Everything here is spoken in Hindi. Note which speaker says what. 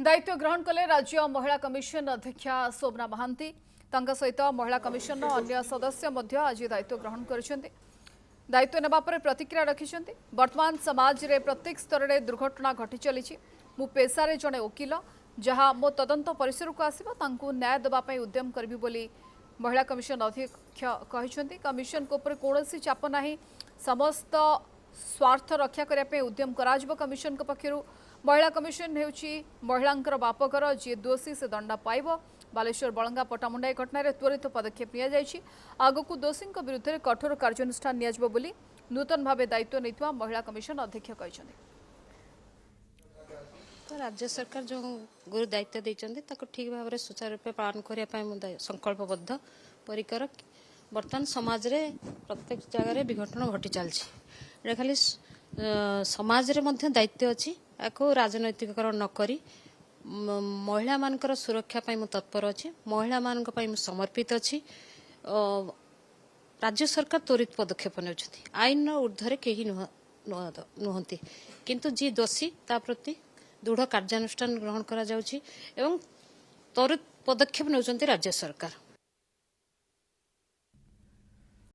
Speaker 1: दायित्व ग्रहण कले राज्य महिला कमिशन अध्यक्षा शोभना महांती सहित महिला कमिशन अन्य सदस्य आज दायित्व ग्रहण कर दायित्व नेबा पर प्रतिक्रिया रखिंट वर्तमान समाज रे प्रत्येक स्तर में दुर्घटना घटी चली मु पेशारे जड़े वकिल जहाँ मो तदंत परिसर को आसो न्याय देवाई उद्यम करी बोली महिला कमिशन अध्यक्ष कहते कमिशन को कौन चाप ना समस्त स्वार्थ रक्षा करने उद्यम करा कमिशन पक्षर महिला कमिशन होउची महिलांकर बापघर जी दोषी से दंड पाइब बालेश्वर बलंगा पटामुंडा घटन त्वरित पदक्षेप आगक दोषी विरुद्ध में कठोर कार्यानुष्ठान बोली नूतन भाव दायित्व नहीं महिला कमिशन अध्यक्ष कहते
Speaker 2: तो राज्य सरकार जो गुरु दायित्व देते ठीक भाव में सुचारू रूप पालन करने संकल्पबद्ध परिकर बर्तमान समाज रे प्रत्येक जगह विघटन घटी चलती खाली समाज रे दायित्व अच्छी या राजनैतिकरण नक महिला मानकर सुरक्षा मु तत्पर अच्छी महिला मान समर्पित अच्छी राज्य सरकार त्वरित पदक्षेप ने आईन ऊर्ध्वे कहीं नुहति किंतु जी दोषी ता प्रति दृढ़ कार्यानुष्ठान ग्रहण करा जाउछि एवं त्वरित पदक्षेप ने राज्य सरकार।